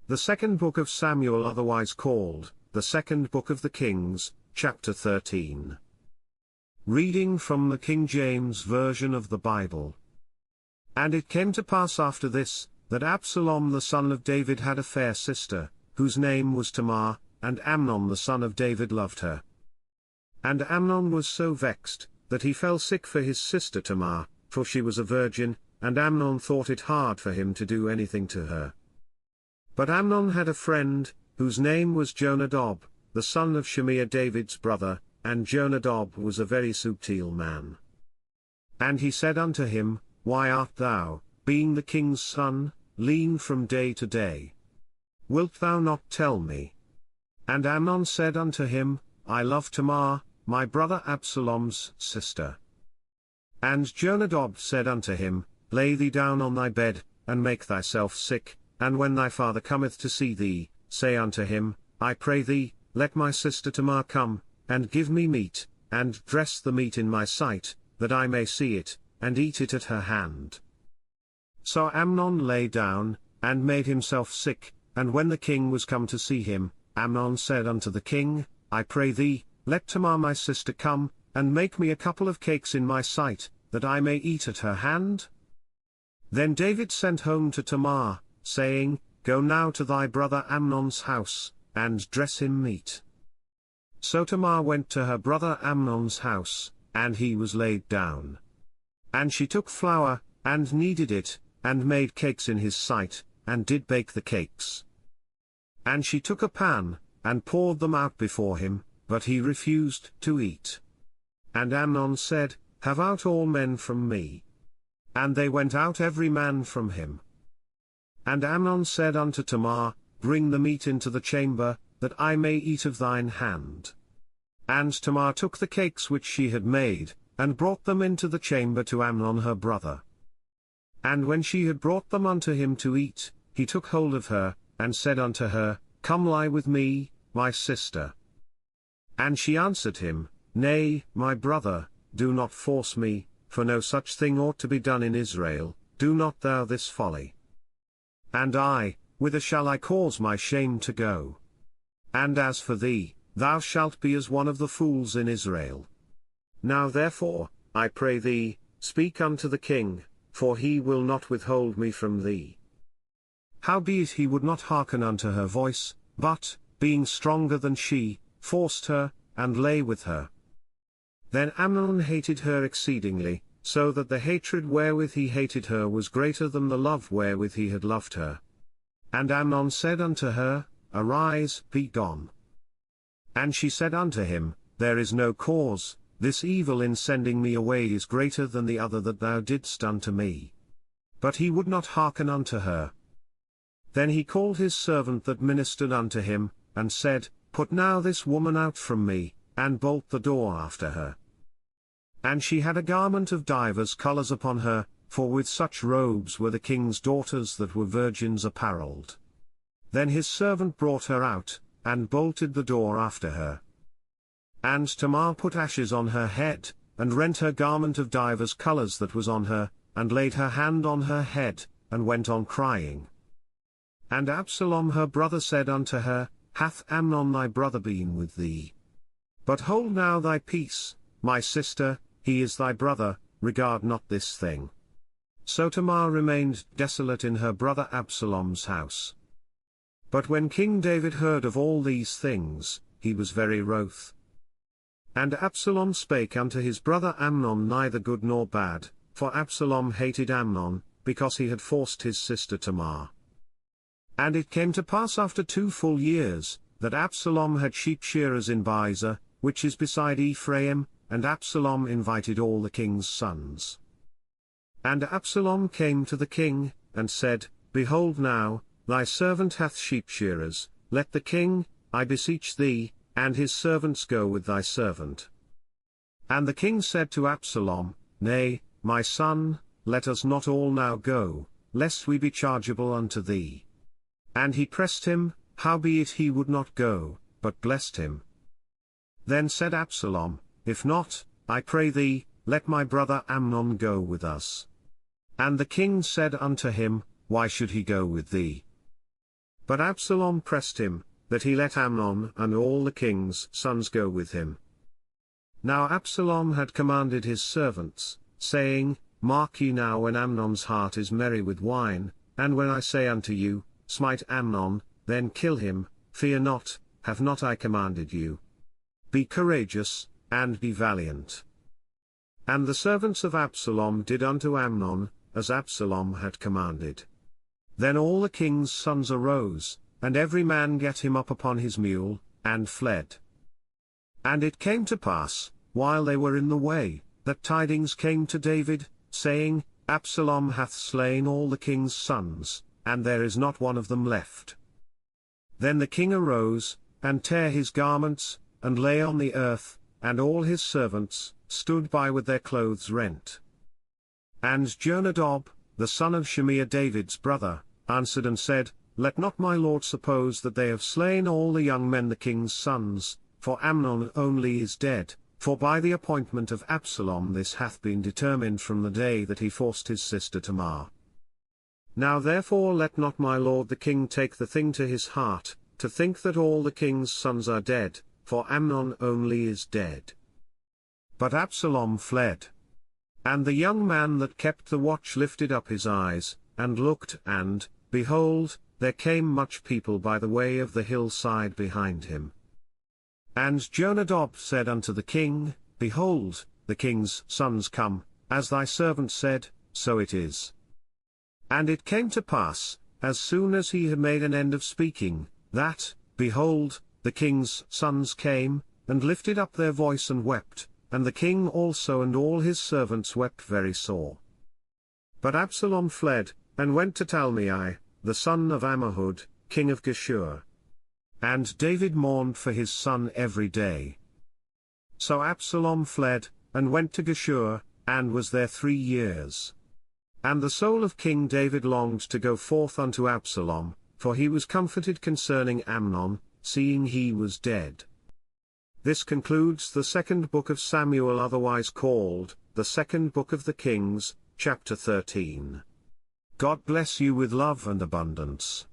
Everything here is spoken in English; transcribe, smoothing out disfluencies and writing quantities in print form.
The second book of Samuel, otherwise called, the second book of the Kings, chapter 13. Reading from the King James Version of the Bible. And it came to pass after this, that Absalom the son of David had a fair sister, whose name was Tamar, and Amnon the son of David loved her. And Amnon was so vexed, that he fell sick for his sister Tamar, for she was a virgin, and Amnon thought it hard for him to do anything to her. But Amnon had a friend, whose name was Jonadab, the son of Shimeah David's brother, and Jonadab was a very subtil man. And he said unto him, Why art thou, being the king's son, lean from day to day? Wilt thou not tell me? And Amnon said unto him, I love Tamar, my brother Absalom's sister. And Jonadab said unto him, Lay thee down on thy bed, and make thyself sick, and when thy father cometh to see thee, say unto him, I pray thee, let my sister Tamar come, and give me meat, and dress the meat in my sight, that I may see it, and eat it at her hand. So Amnon lay down, and made himself sick, and when the king was come to see him, Amnon said unto the king, I pray thee, let Tamar my sister come, and make me a couple of cakes in my sight, that I may eat at her hand. Then David sent home to Tamar, saying, Go now to thy brother Amnon's house, and dress him meat. So Tamar went to her brother Amnon's house, and he was laid down. And she took flour, and kneaded it, and made cakes in his sight, and did bake the cakes. And she took a pan, and poured them out before him, but he refused to eat. And Amnon said, Have out all men from me. And they went out every man from him. And Amnon said unto Tamar, Bring the meat into the chamber, that I may eat of thine hand. And Tamar took the cakes which she had made, and brought them into the chamber to Amnon her brother. And when she had brought them unto him to eat, he took hold of her, and said unto her, Come lie with me, my sister. And she answered him, Nay, my brother, do not force me, for no such thing ought to be done in Israel, do not thou this folly. And I, whither shall I cause my shame to go? And as for thee, thou shalt be as one of the fools in Israel. Now therefore, I pray thee, speak unto the king, for he will not withhold me from thee. Howbeit he would not hearken unto her voice, but, being stronger than she, forced her, and lay with her. Then Amnon hated her exceedingly, so that the hatred wherewith he hated her was greater than the love wherewith he had loved her. And Amnon said unto her, Arise, be gone. And she said unto him, There is no cause, this evil in sending me away is greater than the other that thou didst unto me. But he would not hearken unto her. Then he called his servant that ministered unto him, and said, Put now this woman out from me, and bolt the door after her. And she had a garment of divers colours upon her, for with such robes were the king's daughters that were virgins apparelled. Then his servant brought her out, and bolted the door after her. And Tamar put ashes on her head, and rent her garment of divers colours that was on her, and laid her hand on her head, and went on crying. And Absalom her brother said unto her, Hath Amnon thy brother been with thee? But hold now thy peace, my sister, he is thy brother, regard not this thing. So Tamar remained desolate in her brother Absalom's house. But when King David heard of all these things, he was very wroth. And Absalom spake unto his brother Amnon neither good nor bad, for Absalom hated Amnon, because he had forced his sister Tamar. And it came to pass after 2 full years, that Absalom had sheep shearers in Bezer, which is beside Ephraim, and Absalom invited all the king's sons. And Absalom came to the king, and said, Behold now, thy servant hath sheep shearers, let the king, I beseech thee, and his servants go with thy servant. And the king said to Absalom, Nay, my son, let us not all now go, lest we be chargeable unto thee. And he pressed him, howbeit he would not go, but blessed him. Then said Absalom, If not, I pray thee, let my brother Amnon go with us. And the king said unto him, Why should he go with thee? But Absalom pressed him, that he let Amnon and all the king's sons go with him. Now Absalom had commanded his servants, saying, Mark ye now when Amnon's heart is merry with wine, and when I say unto you, Smite Amnon, then kill him, fear not, have not I commanded you? Be courageous, and be valiant. And the servants of Absalom did unto Amnon, as Absalom had commanded. Then all the king's sons arose, and every man gat him up upon his mule, and fled. And it came to pass, while they were in the way, that tidings came to David, saying, Absalom hath slain all the king's sons, and there is not one of them left. Then the king arose, and tare his garments, and lay on the earth, and all his servants stood by with their clothes rent. And Jonadab, the son of Shimeah David's brother, answered and said, Let not my lord suppose that they have slain all the young men the king's sons, for Amnon only is dead, for by the appointment of Absalom this hath been determined from the day that he forced his sister Tamar. Now therefore let not my lord the king take the thing to his heart, to think that all the king's sons are dead, for Amnon only is dead. But Absalom fled. And the young man that kept the watch lifted up his eyes, and looked, and, behold, there came much people by the way of the hillside behind him. And Jonadab said unto the king, Behold, the king's sons come, as thy servant said, so it is. And it came to pass, as soon as he had made an end of speaking, that, behold, the king's sons came, and lifted up their voice and wept, and the king also and all his servants wept very sore. But Absalom fled, and went to Talmai, the son of Ammihud, king of Geshur. And David mourned for his son every day. So Absalom fled, and went to Geshur, and was there 3 years. And the soul of King David longed to go forth unto Absalom, for he was comforted concerning Amnon, seeing he was dead. This concludes the second book of Samuel, otherwise called, the second book of the Kings, chapter 13. God bless you with love and abundance.